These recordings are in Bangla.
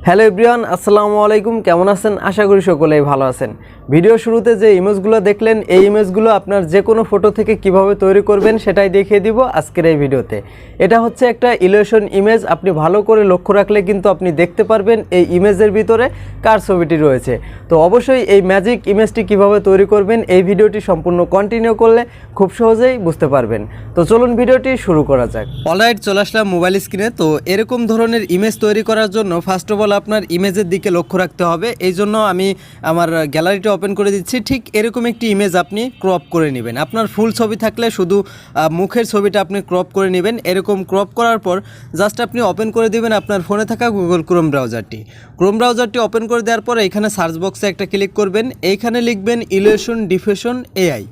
হ্যালো এভরিওয়ান, আসসালামু আলাইকুম। কেমন আছেন? আশা করি সকলেই ভালো আছেন। ভিডিও শুরুতে যে ইমেজগুলো দেখলেন, এই ইমেজগুলো আপনার যে কোনো ফটো থেকে কিভাবে তৈরি করবেন সেটাই দেখিয়ে দিব আজকের এই ভিডিওতে। এটা হচ্ছে একটা ইলিউশন ইমেজ। আপনি ভালো করে লক্ষ্য রাখলে কিন্তু আপনি দেখতে পারবেন এই ইমেজের ভিতরে কার ছবিটি রয়েছে। তো অবশ্যই এই ম্যাজিক ইমেজটি কিভাবে তৈরি করবেন এই ভিডিওটি সম্পূর্ণ কন্টিনিউ করলে খুব সহজেই বুঝতে পারবেন। তো চলুন ভিডিওটি শুরু করা যাক। অলরাইট, চলে আসলাম মোবাইল স্ক্রিনে। তো এরকম ধরনের ইমেজ তৈরি করার জন্য ফার্স্ট অফ অল আপনার ইমেজের দিকে লক্ষ্য রাখতে হবে। এই জন্য আমি আমার গ্যালারিটা ওপেন করে দিচ্ছি। ঠিক এরকম একটি ইমেজ আপনি ক্রপ করে নেবেন। আপনার ফুল ছবি থাকলে শুধু মুখের ছবিটা আপনি ক্রপ করে নেবেন। এরকম ক্রপ করার পর জাস্ট আপনি ওপেন করে দেবেন আপনার ফোনে থাকা গুগল ক্রোম ব্রাউজারটি ওপেন করে দেওয়ার পর এখানে সার্চ বক্সে একটা ক্লিক করবেন। এইখানে লিখবেন ইলিউশন ডিফিউশন এআই।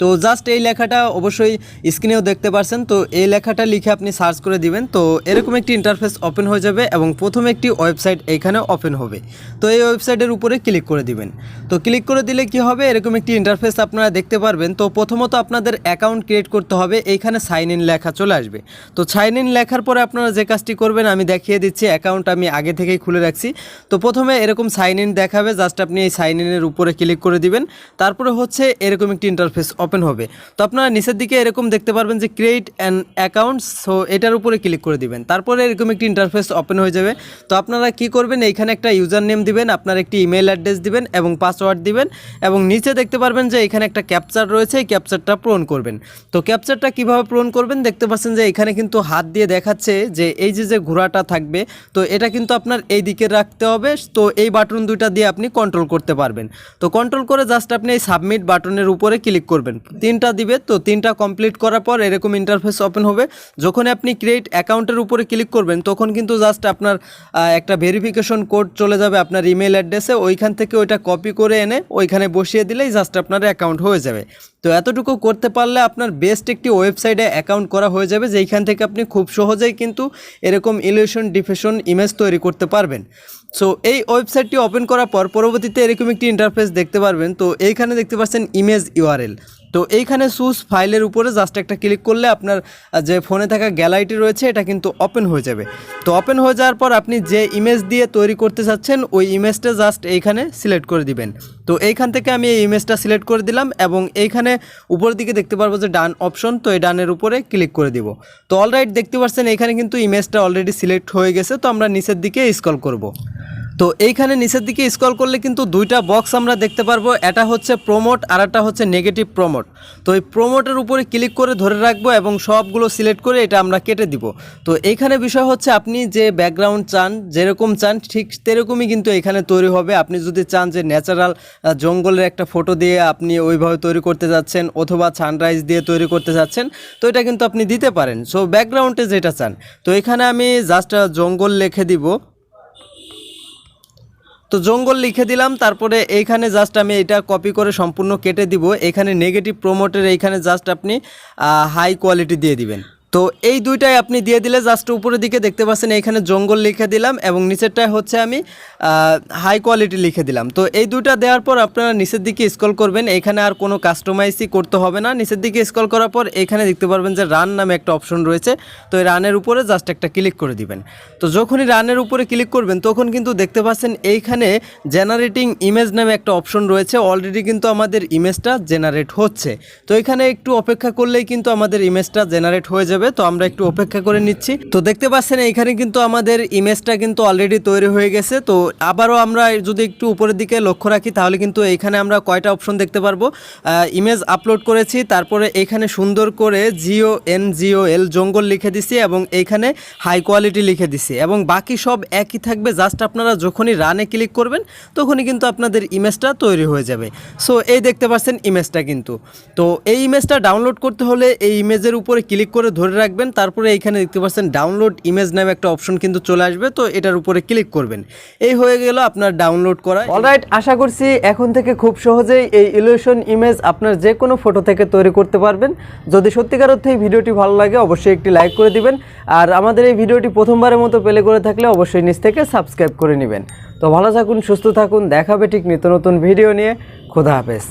তো জাস্ট এই লেখাটা অবশ্যই স্ক্রিনেও দেখতে পাচ্ছেন। তো এই লেখাটা লিখে আপনি সার্চ করে দিবেন। তো এরকম একটি ইন্টারফেস ওপেন হয়ে যাবে এবং প্রথমে একটি ওয়েবসাইট এইখানে ওপেন হবে। তো এই ওয়েবসাইটের উপরে ক্লিক করে দিবেন। তো ক্লিক করে দিলে কি হবে, এরকম একটি ইন্টারফেস আপনারা দেখতে পারবেন। তো প্রথমত আপনাদের অ্যাকাউন্ট ক্রিয়েট করতে হবে। এইখানে সাইন ইন লেখা চলে আসবে। তো সাইন ইন লেখার পরে আপনারা যে কাজটি করবেন আমি দেখিয়ে দিচ্ছি। অ্যাকাউন্ট আমি আগে থেকেই খুলে রাখছি। তো প্রথমে এরকম সাইন ইন দেখাবে, জাস্ট আপনি এই সাইন ইনের উপরে ক্লিক করে দিবেন। তারপরে হচ্ছে এরকম একটি ইন্টারফেস ওপেন হবে। তো আপনারা নিচের দিকে এরকম দেখতে পারবেন যে ক্রিয়েট অ্যান অ্যাকাউন্ট। সো এটার উপরে ক্লিক করে দিবেন। তারপরে এরকম একটি ইন্টারফেস ওপেন হয়ে যাবে। তো আপনারা কি করবেন, এইখানে একটা ইউজার নেম দিবেন, আপনার একটি ইমেল অ্যাড্রেস দিবেন এবং পাসওয়ার্ড দিবেন এবং নিচে দেখতে পারবেন যে এখানে একটা ক্যাপচার রয়েছে। এই ক্যাপচারটা পূরণ করবেন। তো ক্যাপচারটা কিভাবে পূরণ করবেন দেখতে পাচ্ছেন যে এখানে কিন্তু হাত দিয়ে দেখাচ্ছে যে এই যে ঘোড়াটা থাকবে, তো এটা কিন্তু আপনার এই দিকে রাখতে হবে। তো এই বাটন দুইটা দিয়ে আপনি কন্ট্রোল করতে পারবেন। তো কন্ট্রোল করে জাস্ট আপনি এই সাবমিট বাটনের উপরে ক্লিক করবেন। তিনটা দিবে। তো তিনটা কমপ্লিট করার পর এরকম ইন্টারফেস ওপেন হবে। যখন আপনি ক্রিয়েট অ্যাকাউন্টের উপরে ক্লিক করবেন তখন কিন্তু জাস্ট আপনার একটা ভেরিফিকেশন কোড চলে যাবে আপনার ইমেল অ্যাড্রেসে। ওইখান থেকে ওইটা কপি করে এনে ওইখানে বসিয়ে দিলেই জাস্ট আপনার অ্যাকাউন্ট হয়ে যাবে। তো এতটুকু করতে পারলে আপনার বেস্ট একটি ওয়েবসাইটে অ্যাকাউন্ট করা হয়ে যাবে, যেইখান থেকে আপনি খুব সহজেই কিন্তু এরকম ইলিউশন ডিফিউশন ইমেজ তৈরি করতে পারবেন। সো এই ওয়েবসাইটটি ওপেন করার পর পরবর্তীতে এরকম একটি ইন্টারফেস দেখতে পারবেন। তো এইখানে দেখতে পাচ্ছেন ইমেজ ইউআরএল। তো এইখানে চুজ ফাইলের উপরে জাস্ট একটা ক্লিক করলে আপনার যে ফোনে থাকা গ্যালারিটি রয়েছে এটা কিন্তু ওপেন হয়ে যাবে। তো ওপেন হয়ে যাওয়ার পর আপনি যে ইমেজ দিয়ে তৈরি করতে চাচ্ছেন ওই ইমেজটা জাস্ট এইখানে সিলেক্ট করে দিবেন। তো এইখান থেকে আমি এই ইমেজটা সিলেক্ট করে দিলাম এবং এইখানে উপরের দিকে দেখতে পারবো যে ডান অপশন। তো এই ডানের উপরে ক্লিক করে দিব। তো অলরাইট, দেখতে পাচ্ছেন এইখানে কিন্তু ইমেজটা অলরেডি সিলেক্ট হয়ে গেছে। তো আমরা নিচের দিকে স্ক্রল করব। তো এইখানে নিচের দিকে স্ক্রল করলে কিন্তু দুইটা বক্স আমরা দেখতে পারবো। এটা হচ্ছে প্রমোট আর একটা হচ্ছে নেগেটিভ প্রমোট। তো এই প্রমোটের উপরে ক্লিক করে ধরে রাখবো এবং সবগুলো সিলেক্ট করে এটা আমরা কেটে দিব। তো এইখানে বিষয় হচ্ছে আপনি যে ব্যাকগ্রাউন্ড চান, যেরকম চান ঠিক সেরকমই কিন্তু এখানে তৈরি হবে। আপনি যদি চান যে ন্যাচারাল জঙ্গলের একটা ফটো দিয়ে আপনি ওইভাবে তৈরি করতে যাচ্ছেন অথবা সানরাইজ দিয়ে তৈরি করতে যাচ্ছেন, তো এটা কিন্তু আপনি দিতে পারেন। সো ব্যাকগ্রাউন্ডে যেটা চান। তো এখানে আমি জাস্ট জঙ্গল লিখে দিব। তো জঙ্গল লিখে দিলাম। তারপরে এইখানে জাস্ট আমি এটা কপি করে সম্পূর্ণ কেটে দিব। এখানে নেগেটিভ প্রমোটের এইখানে জাস্ট আপনি হাই কোয়ালিটি দিয়ে দিবেন। তো এই দুইটাই আপনি দিয়ে দিলে জাস্ট উপরের দিকে দেখতে পাচ্ছেন এইখানে জঙ্গল লিখে দিলাম এবং নিচেরটায় হচ্ছে আমি হাই কোয়ালিটি লিখে দিলাম। তো এই দুইটা দেওয়ার পর আপনারা নিচের দিকে স্ক্রল করবেন। এখানে আর কোনো কাস্টমাইজই করতে হবে না। নিচের দিকে স্ক্রল করার পর এখানে দেখতে পারবেন যে রান নামে একটা অপশন রয়েছে। তো এই রানের উপরে জাস্ট একটা ক্লিক করে দিবেন। তো যখনই রানের উপরে ক্লিক করবেন তখন কিন্তু দেখতে পাচ্ছেন এইখানে জেনারেটিং ইমেজ নামে একটা অপশন রয়েছে। অলরেডি কিন্তু আমাদের ইমেজটা জেনারেট হচ্ছে। তো এখানে একটু অপেক্ষা করলেই কিন্তু আমাদের ইমেজটা জেনারেট হয়ে যাবে। তো আমরা একটু অপেক্ষা করে নিচ্ছি। তো দেখতে পাচ্ছেন এইখানে কিন্তু আমাদের ইমেজটা কিন্তু অলরেডি তৈরি হয়ে গেছে। তো আবারও আমরা যদি একটু উপরের দিকে লক্ষ্য রাখি তাহলে কিন্তু এইখানে আমরা কয়টা অপশন দেখতে পারবো। ইমেজ আপলোড করেছি, তারপরে এইখানে সুন্দর করে GONGOL জঙ্গল লিখে দিছি এবং এইখানে হাই কোয়ালিটি লিখে দিছি এবং বাকি সব একই থাকবে। জাস্ট আপনারা যখনই রানে ক্লিক করবেন তখনই কিন্তু আপনাদের ইমেজটা তৈরি হয়ে যাবে। সো এই দেখতে পাচ্ছেন ইমেজটা কিন্তু। তো এই ইমেজটা ডাউনলোড করতে হলে এই ইমেজের উপরে ক্লিক করে ধরে রাখবেন। তারপরে এইখানে দেখতে পাচ্ছেন ডাউনলোড ইমেজ নামে একটা অপশন কিন্তু চলে আসবে। তো এটার উপরে ক্লিক করবেন। এই হয়ে গেল আপনার ডাউনলোড করা। অলরাইট, আশা করছি এখন থেকে খুব সহজেই এই ইলিউশন ইমেজ আপনার যে কোনো ফটো থেকে তৈরি করতে পারবেন। যদি সত্যিকার অর্থে এই ভিডিওটি ভালো লাগে অবশ্যই একটি লাইক করে দিবেন। আর আমাদের এই ভিডিওটি প্রথমবারের মতো প্লে করে থাকলে অবশ্যই নিচ থেকে সাবস্ক্রাইব করে নেবেন। তো ভালো থাকুন, সুস্থ থাকুন, দেখাবে ঠিক নিত্য নতুন ভিডিও নিয়ে। খোদা হাফেজ।